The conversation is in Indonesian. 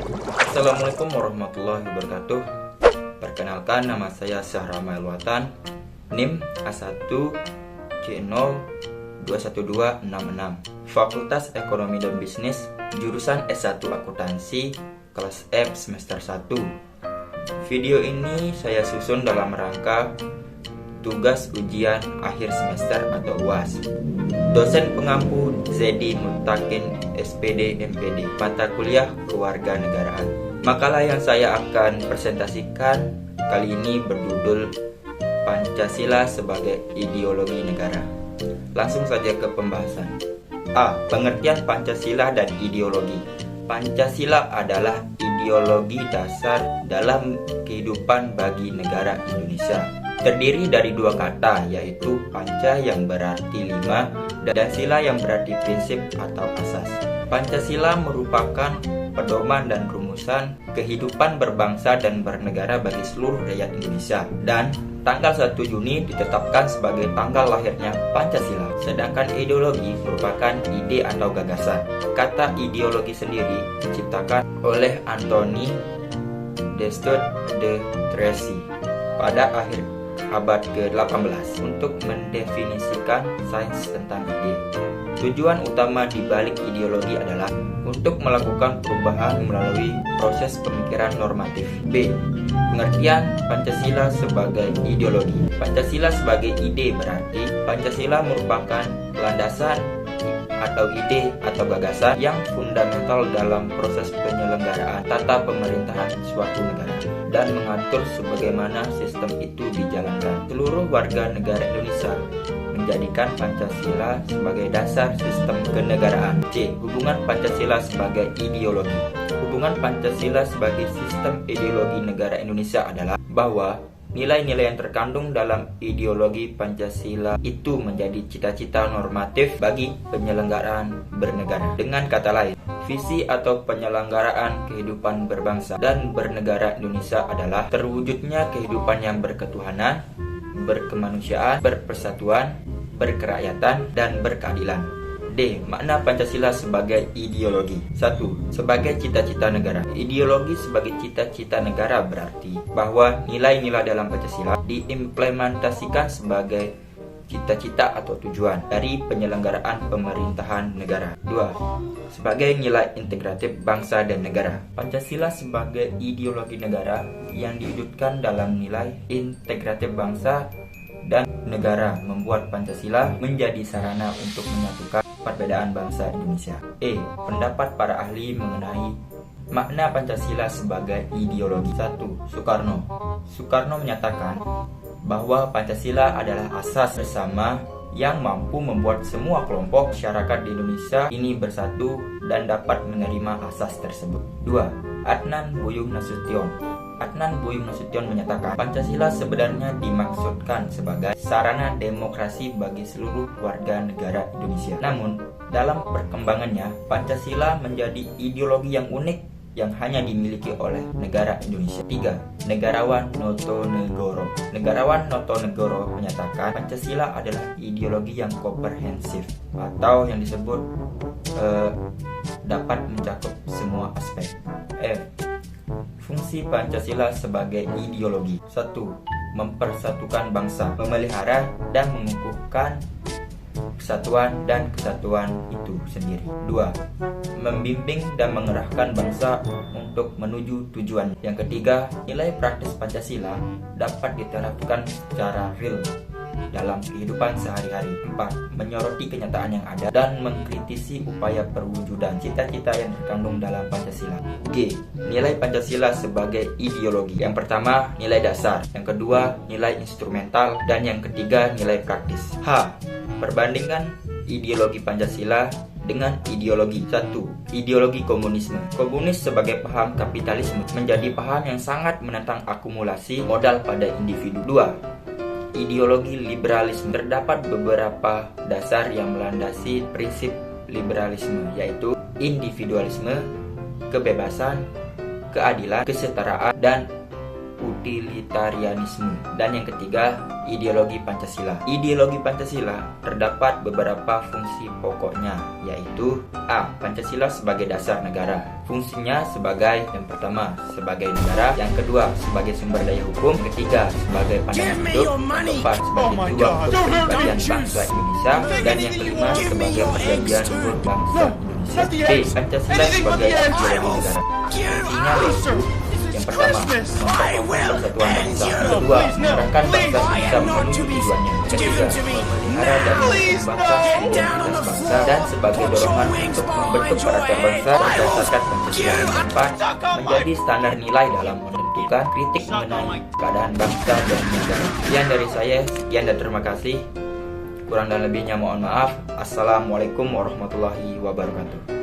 Assalamualaikum warahmatullahi wabarakatuh. Perkenalkan, nama saya Syahramai Luatan, NIM A1C021266, Fakultas Ekonomi dan Bisnis, jurusan S1 Akuntansi, kelas F semester 1. Video ini saya susun dalam rangka tugas ujian akhir semester atau UAS. Dosen pengampu Zedi Mutakin, SPD MPD, mata kuliah Kewarganegaraan. Makalah yang saya akan presentasikan kali ini berjudul Pancasila sebagai Ideologi Negara. Langsung saja ke pembahasan. A. Pengertian Pancasila dan ideologi. Pancasila adalah ideologi dasar dalam kehidupan bagi negara Indonesia. Terdiri dari dua kata, yaitu panca yang berarti lima dan sila yang berarti prinsip atau asas. Pancasila merupakan pedoman dan rumusan kehidupan berbangsa dan bernegara bagi seluruh rakyat Indonesia, dan tanggal 1 Juni ditetapkan sebagai tanggal lahirnya Pancasila. Sedangkan ideologi merupakan ide atau gagasan. Kata ideologi sendiri diciptakan oleh Anthony Destot de Tracy pada akhir abad ke-18 untuk mendefinisikan sains tentang ide. Tujuan utama di balik ideologi adalah untuk melakukan perubahan melalui proses pemikiran normatif. B. Pengertian Pancasila sebagai ideologi. Pancasila sebagai ide berarti Pancasila merupakan landasan atau ide atau gagasan yang fundamental dalam proses penyelenggaraan tata pemerintahan suatu negara dan mengatur sebagaimana sistem itu dijalankan. Seluruh warga negara Indonesia menjadikan Pancasila sebagai dasar sistem kenegaraan. C. Hubungan Pancasila sebagai ideologi. Hubungan Pancasila sebagai sistem ideologi negara Indonesia adalah bahwa nilai-nilai yang terkandung dalam ideologi Pancasila itu menjadi cita-cita normatif bagi penyelenggaraan bernegara. Dengan kata lain, visi atau penyelenggaraan kehidupan berbangsa dan bernegara Indonesia adalah terwujudnya kehidupan yang berketuhanan, berkemanusiaan, berpersatuan, berkerakyatan, dan berkeadilan. D. Makna Pancasila sebagai ideologi. 1. Sebagai cita-cita negara. Ideologi sebagai cita-cita negara berarti bahwa nilai-nilai dalam Pancasila diimplementasikan sebagai cita-cita atau tujuan dari penyelenggaraan pemerintahan negara. 2. Sebagai nilai integratif bangsa dan negara. Pancasila sebagai ideologi negara yang diwujudkan dalam nilai integratif bangsa dan negara membuat Pancasila menjadi sarana untuk menyatukan perbedaan bangsa Indonesia. E. Pendapat para ahli mengenai makna Pancasila sebagai ideologi. 1. Soekarno. Soekarno menyatakan bahwa Pancasila adalah asas bersama yang mampu membuat semua kelompok masyarakat di Indonesia ini bersatu dan dapat menerima asas tersebut. 2. Adnan Buyung Nasution. Adnan Buyung Nasution menyatakan Pancasila sebenarnya dimaksudkan sebagai sarana demokrasi bagi seluruh warga negara Indonesia. Namun, dalam perkembangannya, Pancasila menjadi ideologi yang unik yang hanya dimiliki oleh negara Indonesia. 3. Negarawan Notonegoro. Negarawan Notonegoro menyatakan Pancasila adalah ideologi yang komprehensif atau yang disebut dapat mencakup semua aspek. F. Fungsi Pancasila sebagai ideologi. 1. Mempersatukan bangsa, memelihara dan mengukuhkan kesatuan dan kesatuan itu sendiri. 2. Membimbing dan mengerahkan bangsa untuk menuju tujuan. Yang ketiga, nilai praktis Pancasila dapat diterapkan secara real dalam kehidupan sehari-hari. 4. Menyoroti kenyataan yang ada dan mengkritisi upaya perwujudan cita-cita yang terkandung dalam Pancasila. G. Nilai Pancasila sebagai ideologi. Yang pertama, nilai dasar. Yang kedua, nilai instrumental. Dan yang ketiga, nilai praktis. H. Perbandingan ideologi Pancasila dengan ideologi. 1. Ideologi komunisme. Komunis sebagai paham kapitalisme menjadi paham yang sangat menentang akumulasi modal pada individu. 2. Ideologi liberalisme. Terdapat beberapa dasar yang melandasi prinsip liberalisme, yaitu individualisme, kebebasan, keadilan, kesetaraan, dan utilitarianisme. Dan yang ketiga, ideologi Pancasila. Ideologi Pancasila terdapat beberapa fungsi pokoknya, yaitu A. Pancasila sebagai dasar negara. Fungsinya sebagai yang pertama, sebagai negara, yang kedua, sebagai sumber daya hukum, yang ketiga, sebagai pandangan hidup, yang keempat, sebagai tujuan untuk kepribadian bangsa Indonesia, dan yang kelima, sebagai perjanjian luhur bangsa Indonesia. B. Pancasila sebagai ideologi negara. Fungsinya yaitu yang pertama, memperkuat persatuan bangsa. Yang kedua, mengarahkan bangsa Indonesia menuju tujuannya. Ketiga, memelihara dan mendukung bangsa, identitas bangsa, dan sebagai dorongan untuk membentuk karakter bangsa berdasarkan Pancasila. Yang keempat, menjadi standar nilai dalam menentukan kritik mengenai keadaan bangsa dan negara. Sekian dari saya, sekian dan terima kasih. Kurang dan lebihnya mohon maaf. Assalamualaikum warahmatullahi wabarakatuh.